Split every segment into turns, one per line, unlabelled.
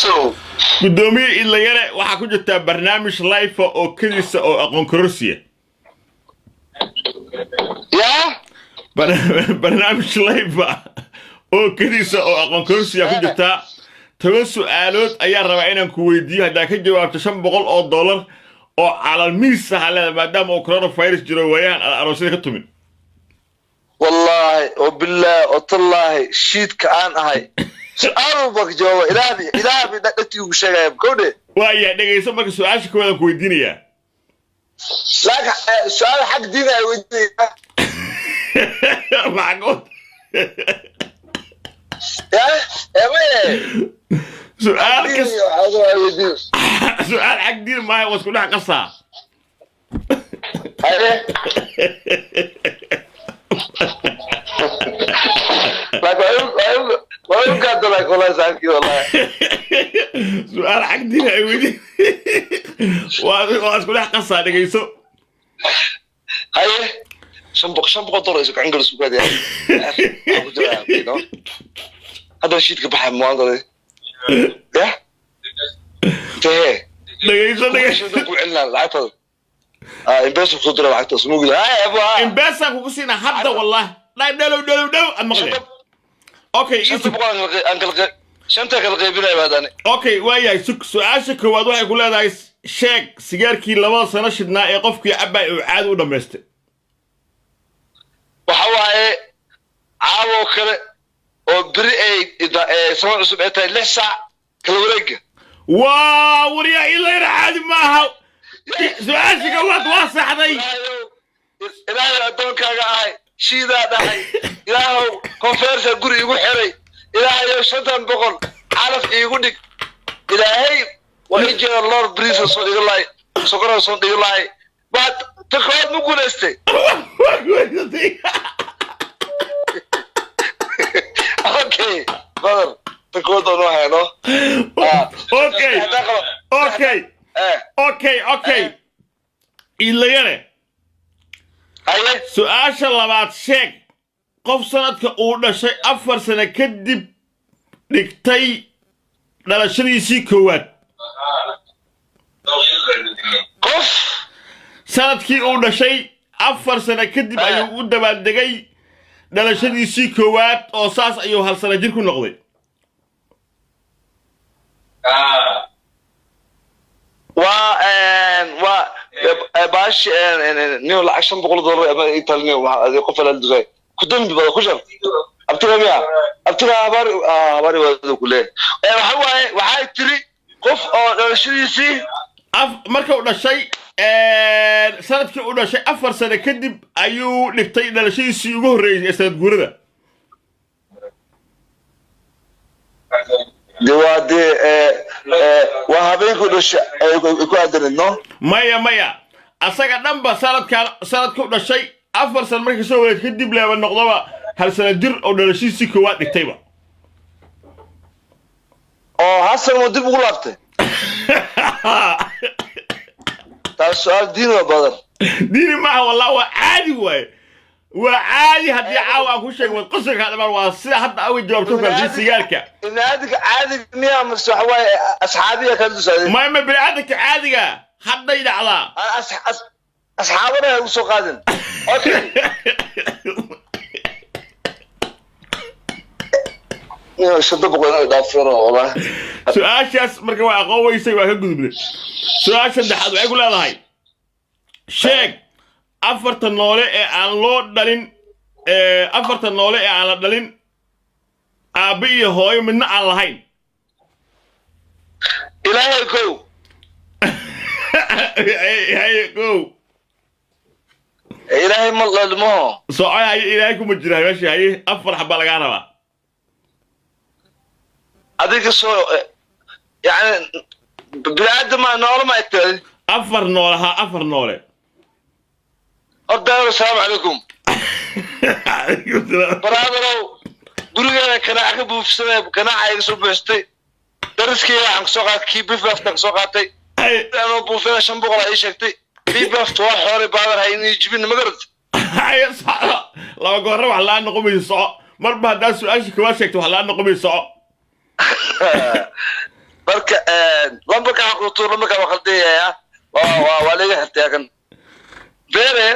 So
gudoomiye ilayare waxa ku jirta barnaamij live oo kaliisa oo aqoon kororsiya
yeah
barnaamij live oo kaliisa oo aqoon kororsiya ku jirta toban su'aalood ayaa rabaa inaan ku weydiiyo hadaa ka jawaabto $500 oo calal miis halada maadaama oo coronavirus jiro wayaan aroosada ka tumin
والله وبالله وتالله شيت كأن هاي سؤال بك جواب إلهي دقتي وشجع بكونه
وايا دقيقة مركز سؤال كمان كويدينيا
لكن سؤال حق دينا ودي
معقول
يا مي
سؤال سؤال حق دين ما هو كلها قصة
وين قاعد لك والله سانكي والله
سؤال حق دين عودي واس كلها قصة دقيسو
هاي شنبق طور يسوق عنقل السوق هذا هذا الشيء كبح موانقل يا تيه
دقيسو
شو عندنا العطل امباسو خضره العطل سمو له هاي ابو
امباسا كوسينا حدا والله لا دلو المغرب اوكي
انقل شنتك الغيبين عباداني
اوكي وياي سؤال كواد waxay ku leedahay sheeg sigaarkii 2 sano shidnaa ee qofkii abay uu caad u dhameystay
waxa waaye caawo kale oo biri ay soo cusub ay tahay 6 saac kala wareega
waa wariya ilaa caadi ma aha su'aasha koowaad waa saxday
ilaahay adoonkaaga ahay shiidaa dhahay ilaahow konferensa guri igu xiray ilaahay 500 calaf igu dhig ilaahay ويجي الله بريس صدق الله سكر صدق الله بعد تقعد مقول استي اوكي بدر تقعد انا هنا
اوكي إليانه
ايه
سؤال لبعض شيك قف سنتك uu dhashay 4 sano kadib dhigtay dhalashadiisii koowaad
قف
sanadkii uu dhashay 4 sano kadib ayuu u dabaaldegay dhalashadiisii koowaad oo saas ayuu hal sano jir ku noqday
باش نيو لا عشان بقول دولار ايطاليا هذه قفل الدزاي كدن ببا كجر ابتغى بيها ابتغى باري ودو كله waxay tiri qof oo dhalashadiisii
marka uu dhashay sanadkii uu dhashay 4 sano kadib ayuu dhigtay dhalashadiisii ugu horeeyay sanad guurada
دي وهابينكو دش ku adanno
maya asaga dhanba sanadka u dhashay 4 sano markii soo wareed kadib leeba noqdaba hal sano jir oo dhalashadiisii koowaad dhigtayba
oo hasan uu dib ugu laabtay taas su'aal diin waa badan
diin ma wallahi waa caadi waay وعادي هدي عاو أكو شيء والقصة هذا ما واسع حتى أول جوابته في السيارة.
إن هذيك عادي مية مسحوى أصحابي كذا سعيد.
ما يم بالعادك عادي حتى إذا على.
أصحابنا وسوق قادم. أوكي. يا شد بقول دافر والله.
سؤال شاس مركب قوي يسوي واحد قدبله. سؤال شد حد ويقول هذا هاي. شيك. أفرت النولة عن لود دلين أفرت النولة عن دلين أبي هاي من على هاي
إلهي كو
هاي كو
إلهي مالله المو
سؤال هاي إلهيكم مجرى ماشي هاي أفر حبة لقانا
هذيك الصو يعني بلاد ما نور ما يتل
أفر نولة ها أفر نولة
الدار السلام عليكم برادرو guriga kana aka buufsaday kana ay soo beestay dariskii aan soo qaad kii bifafta soo qaatay aan buufada 500 ay sheegtay bifafta waa xoore baadar hay inay jibin magarad
ay saara laba goor wax la noqomayso marba hadaa su'aasha ka waa sheegtay wax la noqomayso
marka lambarka xaquuqto lambarka waa khaldiyaya waa laga xirtay kan beere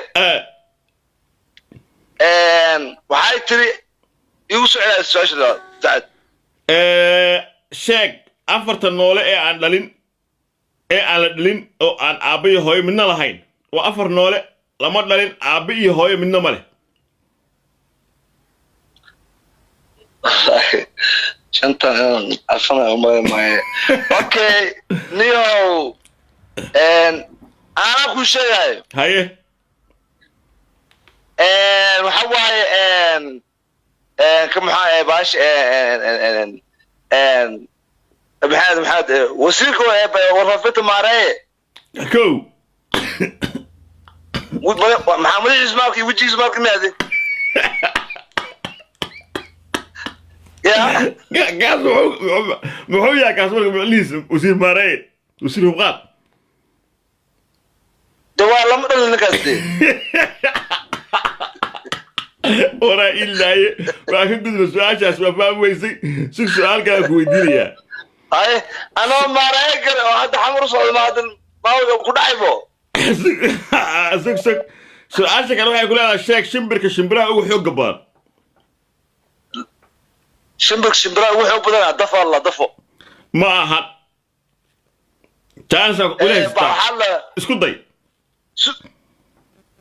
waxay tiri igu socdaa su'aasha Saad
sheeg afarta noole ee aan dhalin ee aan la dhalin oo aan aabba iyo hooyo midna lahayn waa afar noole lama dhalin aabba iyo hooyo midna ma leh
shanta afana uma okay niyo ana ku sheegay
haye
waxa waaye كم حاجة باش محمد وسيلكو ورفته ماري
كو
محمد اسمك وجهي اسمك ماذا يا
قاس محو يا قاس ليس وسيل ماري وسيل وقات
دوا لما دل نكاستي
ورا إلا وأكيد بدنا سؤال شاس وفهم ويسي سؤال كان كويدينيا
أي أنا ما رايك هذا حمر صار ما هذا ما هو كل عيبه سؤال
كانوا يقول أنا شاك شمبرا هو حق جبار
شمبرا هو حق بدنا دفع الله دفع
ما أحد تانسى ولا اسكت ضي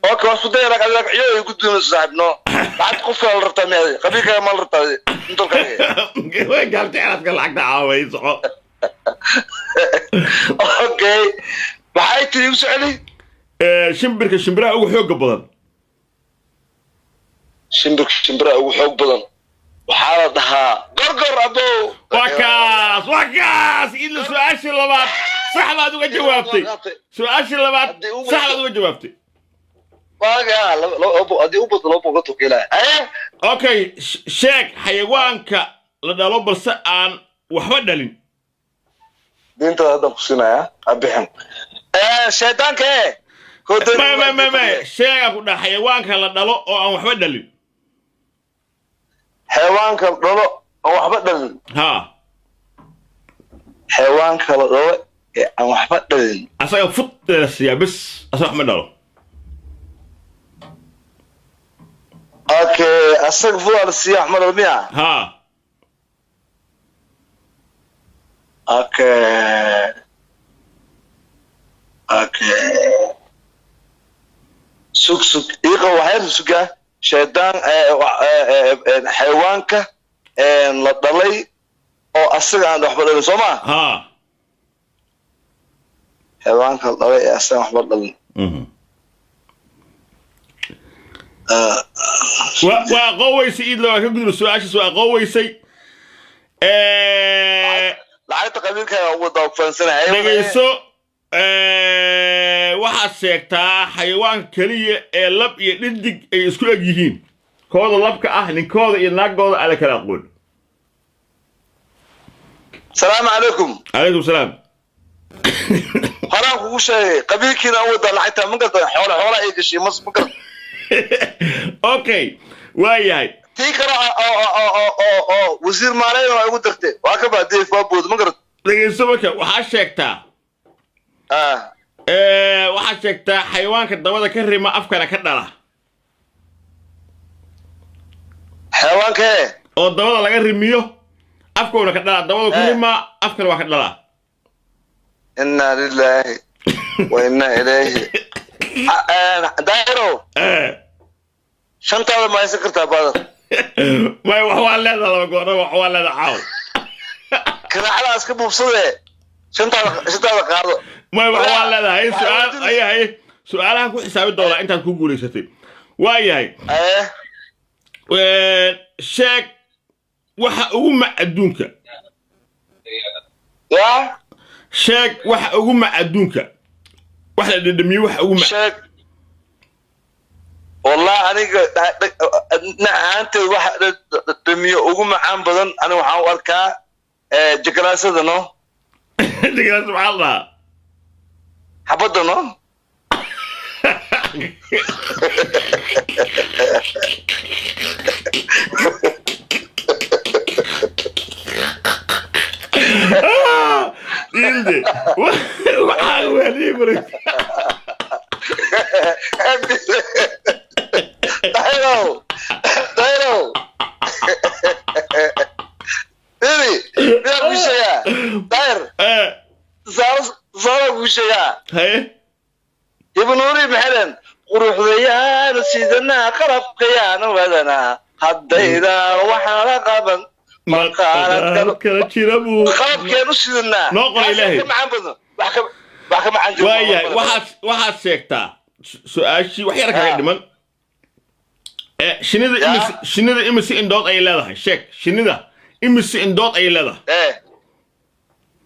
اوكي واسو دايرك على عيو يقدون صاحبنا بعد قفل الرتمي قبيل كان مال الرتمي انت كان
وين قال تعرف قال لك تعاوي صح
اوكي waxay tiri usocli
shimbirka ugu xoog badan
shimbirka ugu xoog badan waxa la dhahaa gorgor abo
wakaas ila su'aashi labaad sax baad uga jawaabtay su'aashi labaad sax baad uga jawaabtay اوكي شيك حيوانك لدالو بس ان وحبا دلين
دينتا هذا خصنا ابيحن شيطانك ايه
ما شيك ابو حيوانك لدالو او ان وحبا دلين
حيوانك لدالو او وحبا دلين
ها
حيوانك لدالو ان وحبا دلين
اسا فوت يا بس اسا ما دالو
اوكي استغفر السياح احمد ربيع
ها
اوكي سوق ايقا وحير سوقا شيطان حيوانك لا دلي او اسغا ان وحبا سوما
ها
حيوانك لا دلي اسغا وحبا دلي
وقويسي إيد لو أكيد السؤال شو قويسي
لعيت قبيلك هو دوق فنسنا
نجيسو waxaad sheegtaa xayawaan kaliya ee lab iyo dhidig ay isku eg yihiin kooda labka ah ninkooda iyo naagooda ala kala aqoon
salaamu calaykum
calaykum salaam
horaan kugu sheegay qabiilkiina wada lacagta ma garta xoolo ay gashay mas ma garta
okay waayahay
tii kara oo wasiir maareyn oo ugu dartay waa ka baadiyay faabood ma garta
dhageyso marka waxaa sheegtaa waxaad sheegtaa xayawaanka dabada ka rima afkana ka dhala
xayawaanka
oo dabada laga rimiyo afkoona ka dhala dabada ka rima afkana waa ka dhala
inna lillahi wa inna ilayhi dairo shantaada ma haysan kartaa badan
may wax waa leedahay laba goor wax waa leedahay caaw
karaacada iska buubsade shantaada qaado
may wax waa leedahay su'aal ayahay su'aalahan ku xisaabi doonaa intaad ku guuleysatay waayahay sheeg waxa ugu ma adduunka
ya
sheeg waxa ugu ma adduunka waxa la dhadhamiyo waxa ugu ma
sheeg والله أنا أنت واحد دمية وقوم عام بدن أنا وحاول أركع جكراسة دنو
جكراسة سبحان الله
حبض دنو
إلدي وحاولي بريك
دايرو بيبي وشيا داير صار وشيا
هاي
ابن نوري محلن قروح ذيان سيدنا قرب قيان ولنا حديدا وحنا قبل
ما قالت كلا شربو
قرب كانوا سيدنا
نقول إلهي
بحكم عن
وايا واحد سيكتا سؤال شيء وحيرك هاي دمان شنيدا إمسي إندوت أي لا شيك شنيدا إمسي إندوت أي لا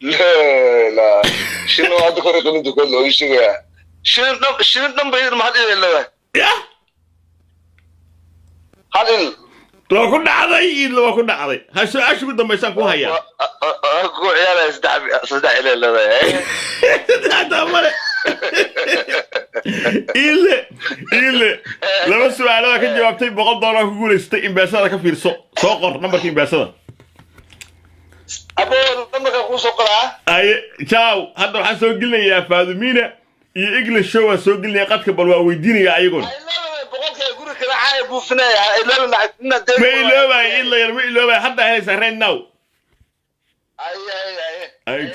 إيه لا شنو هذا كله كنت تقول له إيش يا شنو نمبر ما هذا إلا
يا
هذا
لو كنا عضي لو كنا عضي هالسؤال شو بدهم يسافروا هيا
أكو عيال صدق إلا لا
هذا مرة إلا لما السؤال هذا كان جوابتي بقول دورة يقول استي إمباسة كفير سوقر نمبر إمباسة
أبو نمبر كوسو سوقر
أي تشاو هذا راح نسوي قلنا يا فاذمينا يقل الشو سوق لنا قد كبر ويديني يا أيقون ما إلا ما إلا يرمي إلا ما حتى هاي سهرين ناو أي